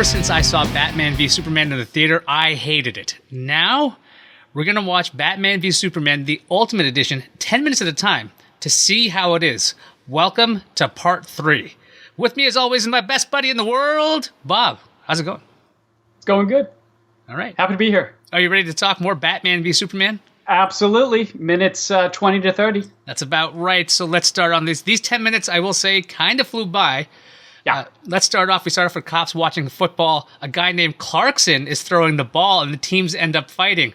ever since I saw Batman v Superman in the theater, I hated it. Now, we're going to watch Batman v Superman, the Ultimate Edition, 10 minutes at a time, to see how it is. Welcome to part 3. With me, as always, is my best buddy in the world, Bob. How's it going? It's going good. All right. Happy to be here. Are you ready to talk more Batman v Superman? Absolutely. Minutes 20 to 30. That's about right. So let's start on these. These 10 minutes, I will say, kind of flew by. Yeah. Let's start off. We start off with cops watching football. A guy named Clarkson is throwing the ball, and the teams end up fighting.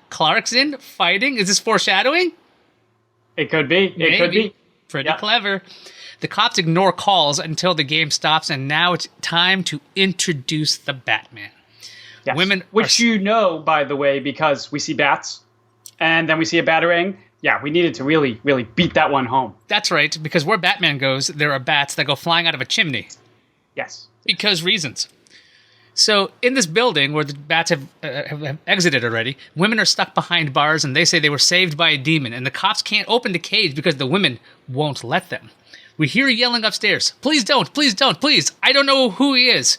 Clarkson fighting? Is this foreshadowing? It could be. It could be. Pretty clever. The cops ignore calls until the game stops, and now it's time to introduce the Batman. Yes. Which you know, by the way, because we see bats, and then we see a batarang. Yeah, we needed to really, really beat that one home. That's right, because where Batman goes, there are bats that go flying out of a chimney. Yes. Because reasons. So, in this building where the bats have exited already, women are stuck behind bars, and they say they were saved by a demon, and the cops can't open the cage because the women won't let them. We hear yelling upstairs, please don't, please, I don't know who he is.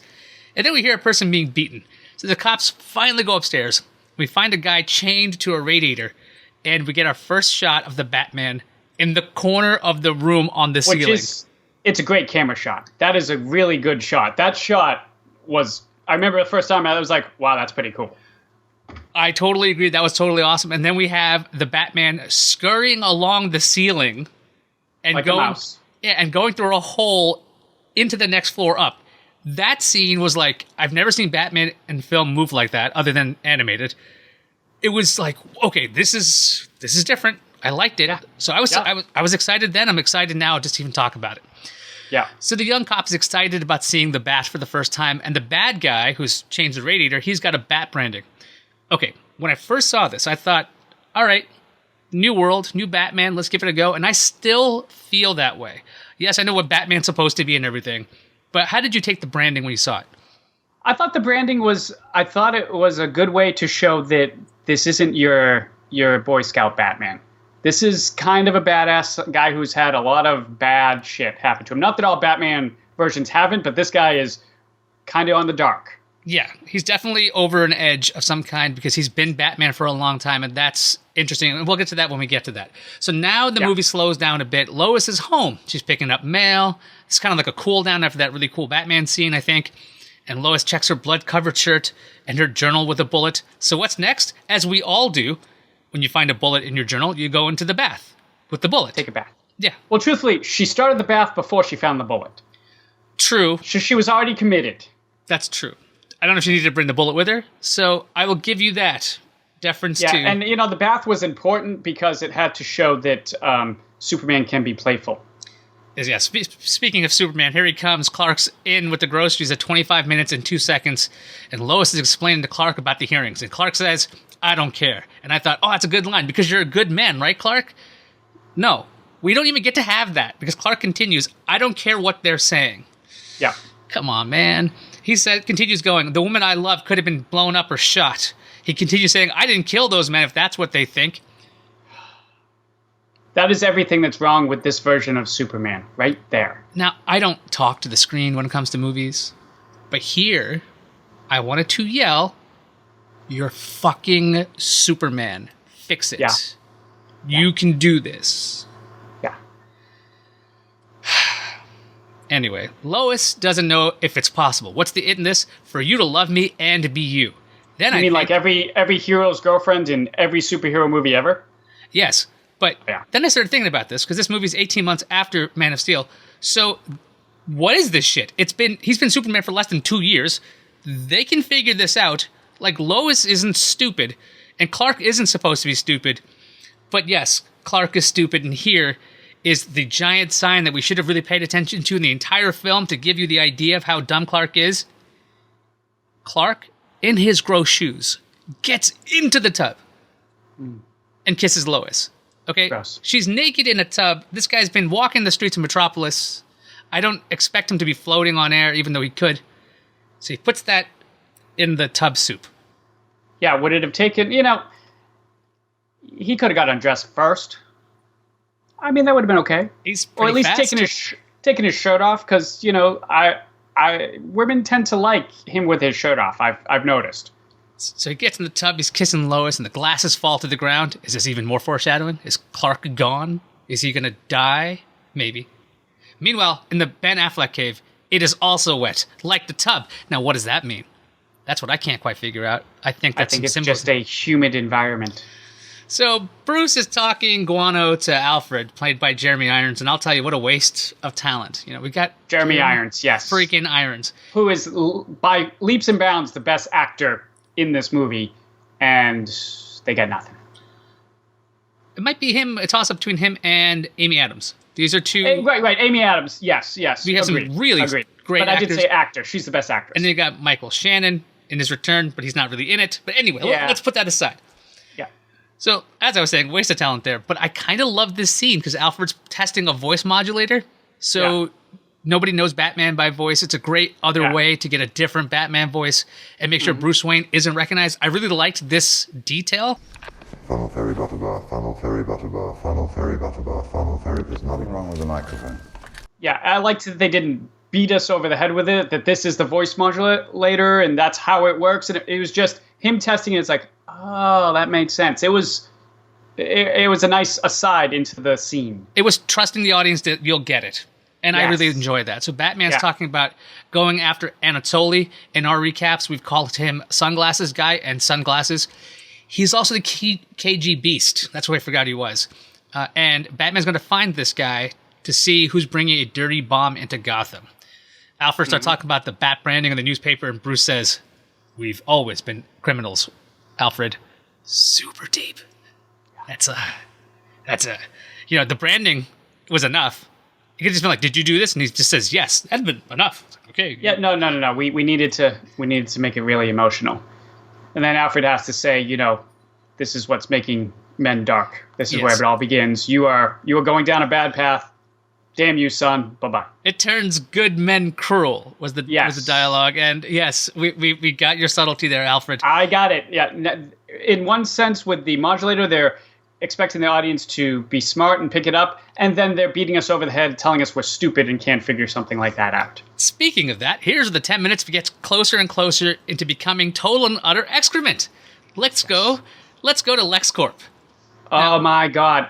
And then we hear a person being beaten. So the cops finally go upstairs. We find a guy chained to a radiator, and we get our first shot of the Batman in the corner of the room on the ceiling. It's a great camera shot. That is a really good shot. That shot was, I remember the first time I was like, wow, that's pretty cool. I totally agree. That was totally awesome. And then we have the Batman scurrying along the ceiling and like a mouse. Yeah, and going through a hole into the next floor up. That scene was like, I've never seen Batman in film move like that, other than animated. It was like, okay, this is different. I liked it. Yeah. So I was excited then. I'm excited now just to even talk about it. Yeah. So the young cop is excited about seeing the bat for the first time, and the bad guy who's changed the radiator, he's got a bat branding. Okay, when I first saw this, I thought, all right, new world, new Batman, let's give it a go. And I still feel that way. Yes, I know what Batman's supposed to be and everything, but how did you take the branding when you saw it? I thought the branding was a good way to show that this isn't your Boy Scout Batman. This is kind of a badass guy who's had a lot of bad shit happen to him. Not that all Batman versions haven't, but this guy is kind of on the dark. Yeah, he's definitely over an edge of some kind because he's been Batman for a long time, and that's interesting. And we'll get to that when we get to that. So now the movie slows down a bit. Lois is home. She's picking up mail. It's kind of like a cool down after that really cool Batman scene, I think. And Lois checks her blood-covered shirt and her journal with a bullet. So what's next? As we all do, when you find a bullet in your journal, you go into the bath with the bullet. Take a bath. Yeah. Well, truthfully, she started the bath before she found the bullet. True. She was already committed. That's true. I don't know if she needed to bring the bullet with her, so I will give you that deference too. Yeah, and the bath was important because it had to show that Superman can be playful. Yeah, speaking of Superman, here he comes. Clark's in with the groceries at 25 minutes and 2 seconds, and Lois is explaining to Clark about the hearings, and Clark says, I don't care. And I thought, oh, that's a good line, because you're a good man, right, Clark? No, we don't even get to have that, because Clark continues, I don't care what they're saying. Yeah. Come on, man. He continues going, the woman I love could have been blown up or shot. He continues saying, I didn't kill those men if that's what they think. That is everything that's wrong with this version of Superman, right there. Now, I don't talk to the screen when it comes to movies, but here, I wanted to yell, you're fucking Superman. Fix it. Yeah. You can do this. Yeah. Anyway, Lois doesn't know if it's possible. What's the it in this? For you to love me and be you. Then you mean like every hero's girlfriend in every superhero movie ever? Yes. But then I started thinking about this, because this movie's 18 months after Man of Steel. So, what is this shit? He's been Superman for less than 2 years. They can figure this out. Like, Lois isn't stupid, and Clark isn't supposed to be stupid. But yes, Clark is stupid, and here is the giant sign that we should have really paid attention to in the entire film to give you the idea of how dumb Clark is. Clark, in his gross shoes, gets into the tub and kisses Lois. Okay, gross. She's naked in a tub. This guy's been walking the streets of Metropolis. I don't expect him to be floating on air, even though he could. So he puts that in the tub soup. Yeah, would it have taken, he could have got undressed first. I mean, that would have been okay. He's or at least fast. taking his shirt off, because I women tend to like him with his shirt off. I've noticed. So he gets in the tub, he's kissing Lois, and the glasses fall to the ground. Is this even more foreshadowing? Is Clark gone? Is he going to die? Maybe. Meanwhile, in the Ben Affleck cave, it is also wet, like the tub. Now, what does that mean? That's what I can't quite figure out. I think it's just a humid environment. So Bruce is talking guano to Alfred, played by Jeremy Irons, and I'll tell you, what a waste of talent. We got Jeremy Irons, yes. Freaking Irons. Who is, by leaps and bounds, the best actor in this movie, and they got nothing. It might be him, a toss-up between him and Amy Adams. These are two... Right, Amy Adams, yes. We have Agreed. some really great but actors. I did say actor. She's the best actress. And then you got Michael Shannon in his return, but he's not really in it. But anyway, let's put that aside. Yeah. So, as I was saying, waste of talent there. But I kind of love this scene because Alfred's testing a voice modulator. So nobody knows Batman by voice. It's a great other way to get a different Batman voice and make sure Bruce Wayne isn't recognized. I really liked this detail. Funnel fairy butterbar, funnel fairy butterbar, funnel fairy butterbar, funnel fairy. There's nothing wrong with the microphone. Yeah, I liked that they didn't beat us over the head with it, that this is the voice modulator and that's how it works. And it was just him testing it. It's like, oh, that makes sense. It was a nice aside into the scene. It was trusting the audience that you'll get it. And I really enjoyed that. So Batman's talking about going after Anatoly. In our recaps, we've called him Sunglasses Guy and Sunglasses. He's also the KG Beast. That's what I forgot he was. And Batman's going to find this guy to see who's bringing a dirty bomb into Gotham. Alfred starts talking about the bat branding in the newspaper, and Bruce says, "We've always been criminals, Alfred." Super deep. That's a, the branding was enough. He could just be like, "Did you do this?" And he just says, "Yes." That's been enough. Like, okay. Yeah, no. We needed to make it really emotional. And then Alfred has to say, this is what's making men dark. This is where it all begins. You are going down a bad path. Damn you, son. Bye-bye. It turns good men cruel was the dialogue. And yes, we got your subtlety there, Alfred. I got it. Yeah. In one sense, with the modulator, they're expecting the audience to be smart and pick it up. And then they're beating us over the head, telling us we're stupid and can't figure something like that out. Speaking of that, here's the 10 minutes to get closer and closer into becoming total and utter excrement. Let's go to LexCorp. Oh my God.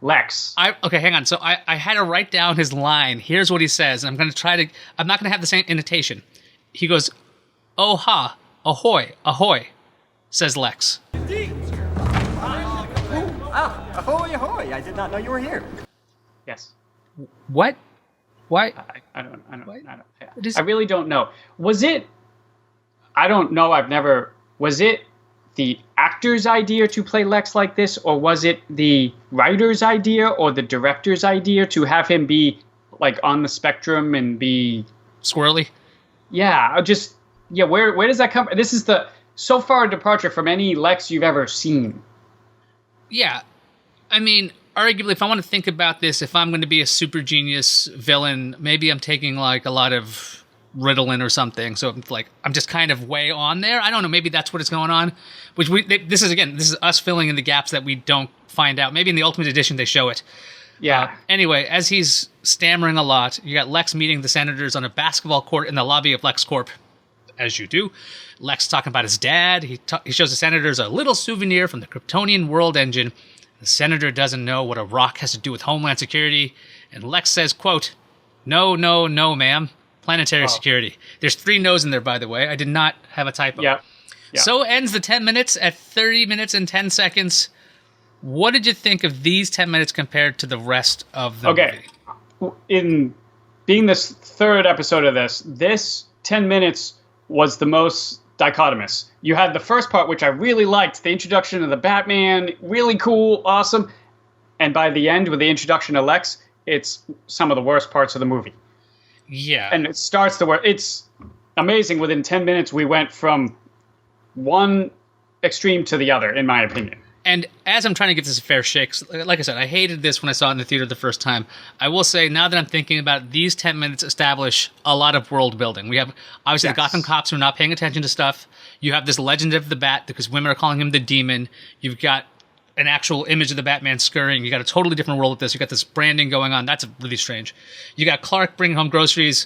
Lex. Okay, hang on. So I had to write down his line. Here's what he says. I'm going to I'm not going to have the same intonation. He goes, "Oh ha, ahoy, ahoy," says Lex. Ahoy, ahoy. I did not know you were here. Yes. What? Why? I don't. I really don't know. Was it? I don't know. Was it the actor's idea to play Lex like this, or was it the writer's idea or the director's idea to have him be like on the spectrum and be squirrely? Yeah, where does that come from? This is so far a departure from any Lex you've ever seen. Yeah. I mean, arguably, if I want to think about this, if I'm going to be a super genius villain, maybe I'm taking like a lot of Ritalin or something. So I'm just kind of way on there. I don't know. Maybe that's what is going on. This is us filling in the gaps that we don't find out. Maybe in the Ultimate Edition they show it. Yeah. Anyway, as he's stammering a lot, you got Lex meeting the senators on a basketball court in the lobby of LexCorp, as you do. Lex talking about his dad. He shows the senators a little souvenir from the Kryptonian world engine. The senator doesn't know what a rock has to do with Homeland Security. And Lex says, quote, "No, ma'am. Planetary security." There's 3 no's in there, by the way. I did not have a typo. Yeah. So ends the 10 minutes at 30 minutes and 10 seconds. What did you think of these 10 minutes compared to the rest of the movie? In being this third episode of this 10 minutes was the most dichotomous. You had the first part, which I really liked, the introduction of the Batman, really cool, awesome. And by the end, with the introduction of Lex, it's some of the worst parts of the movie. Yeah. And it starts to where it's amazing. Within 10 minutes, we went from one extreme to the other, in my opinion. And as I'm trying to give this a fair shake, like I said, I hated this when I saw it in the theater the first time. I will say, now that I'm thinking about it, these 10 minutes establish a lot of world building. We have, obviously, the Gotham cops who are not paying attention to stuff. You have this legend of the Bat, because women are calling him the Demon. You've got an actual image of the Batman scurrying. You got a totally different world with this. You got this branding going on. That's really strange. You got Clark bringing home groceries.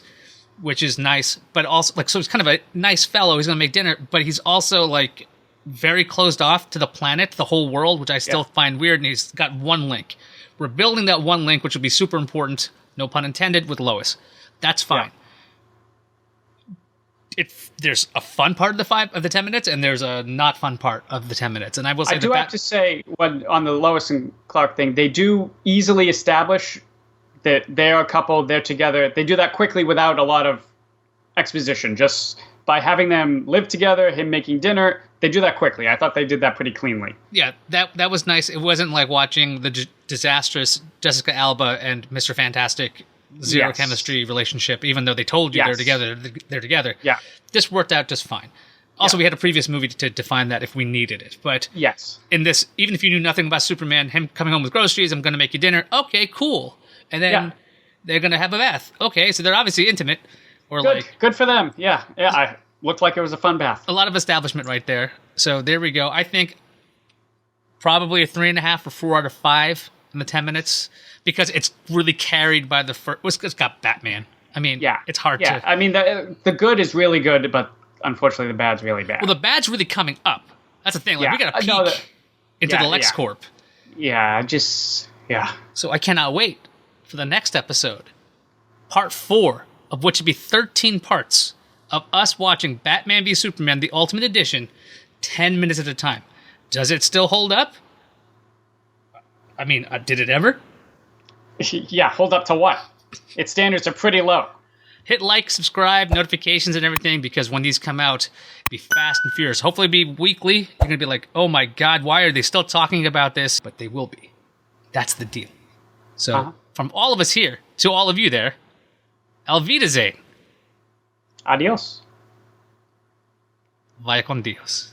which is nice, but also like, so he's kind of a nice fellow. He's going to make dinner, but he's also like very closed off to the planet, the whole world, which I still find weird. And he's got one link. We're building that one link, which will be super important, no pun intended, with Lois. That's fine. There's a fun part of the 10 minutes, and there's a not fun part of the 10 minutes. And I will say, have to say, when on the Lois and Clark thing, they do easily establish that they're a couple, they're together. They do that quickly without a lot of exposition, just by having them live together, him making dinner. They do that quickly. I thought they did that pretty cleanly. Yeah, that was nice. It wasn't like watching the disastrous Jessica Alba and Mr. Fantastic zero chemistry relationship, even though they told you they're together. Yeah. This worked out just fine. Also, we had a previous movie to define that if we needed it. But in this, even if you knew nothing about Superman, him coming home with groceries, I'm going to make you dinner. Okay, cool. And then they're going to have a bath. Okay, so they're obviously intimate. Or good for them. Yeah. I looked like it was a fun bath. A lot of establishment right there. So there we go. I think probably a 3.5 or 4 out of 5 in the 10 minutes. Because it's really carried by the first. It's got Batman. I mean, it's hard to. Yeah, I mean, the good is really good, but unfortunately, the bad's really bad. Well, the bad's really coming up. That's the thing. Like, we got to peek into the LexCorp. Yeah, So I cannot wait for the next episode, part 4, of which would be 13 parts of us watching Batman v Superman: The Ultimate Edition, 10 minutes at a time. Does it still hold up? I mean, did it ever? Yeah, hold up to what? Its standards are pretty low. Hit like, subscribe, notifications, and everything, because when these come out, it'll be fast and furious. Hopefully it'll be weekly. You're going to be like, oh my God, why are they still talking about this? But they will be. That's the deal. So, from all of us here to all of you there, Alvida Zane. Adios. Vaya con Dios.